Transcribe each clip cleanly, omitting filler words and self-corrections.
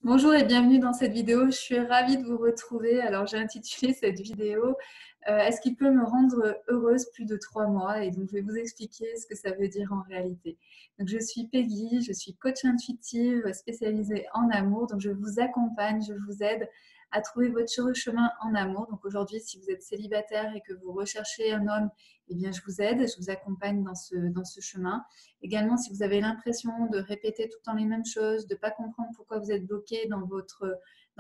Bonjour et bienvenue dans cette vidéo. Je suis ravie de vous retrouver. Alors, j'ai intitulé cette vidéo Est-ce qu'il peut me rendre heureuse plus de 3 mois? Et donc, je vais vous expliquer ce que ça veut dire en réalité. Donc, je suis Peggy, je suis coach intuitive spécialisée en amour. Donc, je vous accompagne, je vous aide à trouver votre chemin en amour. Donc, aujourd'hui, si vous êtes célibataire et que vous recherchez un homme, eh bien, je vous aide, je vous accompagne dans ce chemin. Également, si vous avez l'impression de répéter tout le temps les mêmes choses, de ne pas comprendre pourquoi vous êtes bloqué dans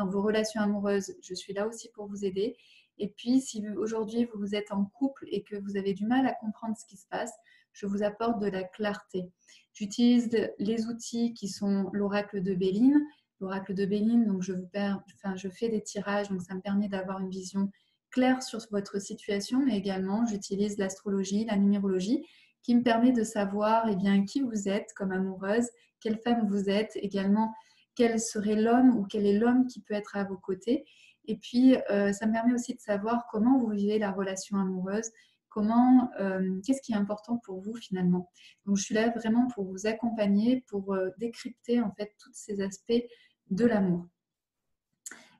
vos relations amoureuses, je suis là aussi pour vous aider. Et puis, si aujourd'hui vous êtes en couple et que vous avez du mal à comprendre ce qui se passe, je vous apporte de la clarté. J'utilise les outils qui sont l'oracle de Béline. L'oracle de Béline, donc je fais des tirages, donc ça me permet d'avoir une vision claire sur votre situation, mais également j'utilise l'astrologie, la numérologie, qui me permet de savoir qui vous êtes comme amoureuse, quelle femme vous êtes, également quel serait l'homme ou quel est l'homme qui peut être à vos côtés. Et puis, ça me permet aussi de savoir comment vous vivez la relation amoureuse, qu'est-ce qui est important pour vous finalement. Donc, je suis là vraiment pour vous accompagner, pour décrypter en fait tous ces aspects de l'amour.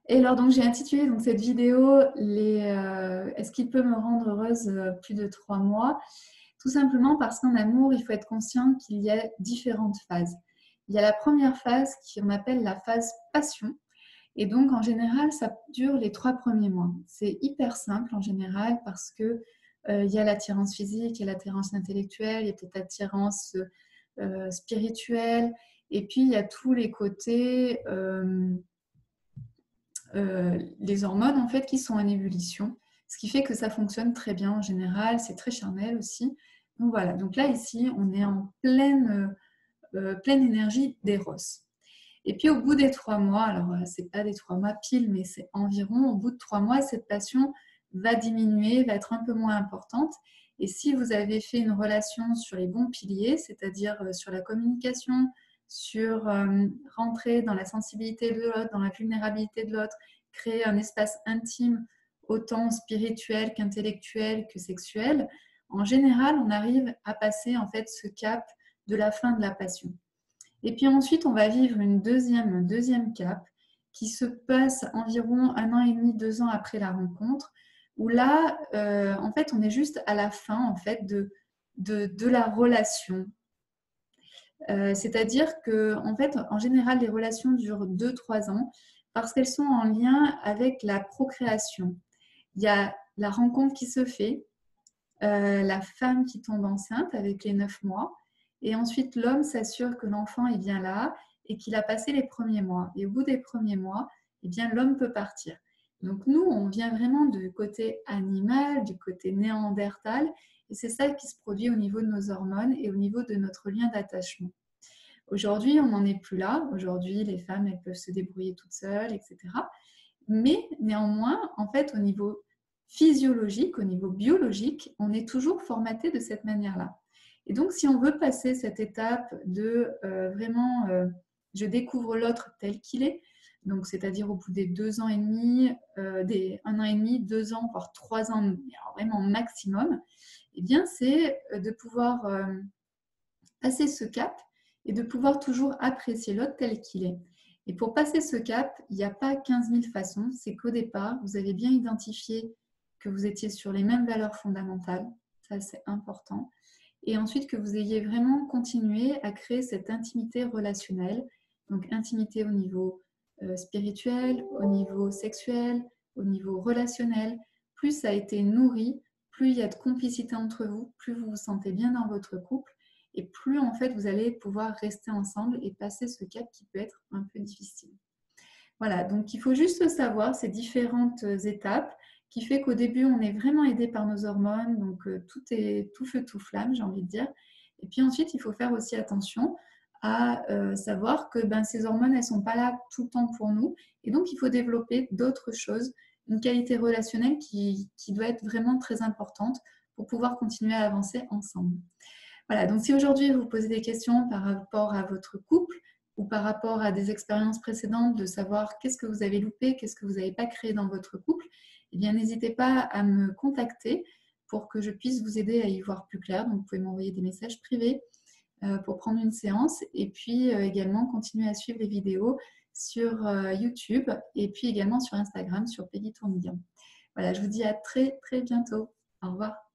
Et alors, donc, j'ai intitulé cette vidéo Est-ce qu'il peut me rendre heureuse plus de 3 mois? Tout simplement parce qu'en amour, il faut être conscient qu'il y a différentes phases. Il y a la première phase qu'on appelle la phase passion. Et donc, en général, ça dure les 3 premiers mois. C'est hyper simple en général parce que il y a l'attirance physique, il y a l'attirance intellectuelle, il y a peut-être l'attirance spirituelle. Et puis, il y a tous les côtés, les hormones en fait qui sont en ébullition. Ce qui fait que ça fonctionne très bien en général. C'est très charnel aussi. Donc voilà, donc là ici, on est en pleine énergie d'Eros. Et puis au bout des 3 mois, alors c'est pas des 3 mois pile, mais c'est environ, au bout de 3 mois, cette passion va diminuer, va être un peu moins importante. Et si vous avez fait une relation sur les bons piliers, c'est-à-dire sur la communication, sur rentrer dans la sensibilité de l'autre, dans la vulnérabilité de l'autre, créer un espace intime autant spirituel qu'intellectuel que sexuel, en général, on arrive à passer en fait ce cap de la fin de la passion. Et puis ensuite, on va vivre un deuxième cap qui se passe environ 1 an et demi, 2 ans après la rencontre, où là, en fait, on est juste à la fin en fait, de la relation. C'est-à-dire que, en fait, en général, les relations durent 2-3 ans parce qu'elles sont en lien avec la procréation. Il y a la rencontre qui se fait, la femme qui tombe enceinte avec les 9 mois, et ensuite l'homme s'assure que l'enfant est bien là et qu'il a passé les premiers mois. Et au bout des premiers mois, l'homme peut partir. Donc nous, on vient vraiment du côté animal, du côté néandertal, et c'est ça qui se produit au niveau de nos hormones et au niveau de notre lien d'attachement. Aujourd'hui, on n'en est plus là. Aujourd'hui, les femmes, elles peuvent se débrouiller toutes seules, etc. Mais néanmoins, en fait, au niveau physiologique, au niveau biologique, on est toujours formaté de cette manière-là. Et donc, si on veut passer cette étape de vraiment, je découvre l'autre tel qu'il est, donc c'est-à-dire au bout des 2 ans et demi, des 1 an et demi, 2 ans, voire 3 ans, alors vraiment maximum, c'est de pouvoir passer ce cap et de pouvoir toujours apprécier l'autre tel qu'il est. Et pour passer ce cap, il n'y a pas 15 000 façons, c'est qu'au départ, vous avez bien identifié que vous étiez sur les mêmes valeurs fondamentales, ça c'est important, et ensuite que vous ayez vraiment continué à créer cette intimité relationnelle, donc intimité au niveau spirituel, au niveau sexuel, au niveau relationnel. Plus ça a été nourri, plus il y a de complicité entre vous, plus vous vous sentez bien dans votre couple, et plus en fait vous allez pouvoir rester ensemble et passer ce cap qui peut être un peu difficile. Voilà, donc il faut juste savoir ces différentes étapes qui fait qu'au début on est vraiment aidé par nos hormones, donc tout est tout feu tout flamme, j'ai envie de dire. Et puis ensuite il faut faire aussi attention à savoir que ces hormones elles ne sont pas là tout le temps pour nous, et donc il faut développer d'autres choses, une qualité relationnelle qui doit être vraiment très importante pour pouvoir continuer à avancer ensemble. Voilà, donc si aujourd'hui vous posez des questions par rapport à votre couple ou par rapport à des expériences précédentes, de savoir qu'est-ce que vous avez loupé, qu'est-ce que vous n'avez pas créé dans votre couple, n'hésitez pas à me contacter pour que je puisse vous aider à y voir plus clair. Donc vous pouvez m'envoyer des messages privés pour prendre une séance et puis également continuer à suivre les vidéos sur YouTube et puis également sur Instagram sur Peggy Tourmillon. Voilà, je vous dis à très très bientôt. Au revoir.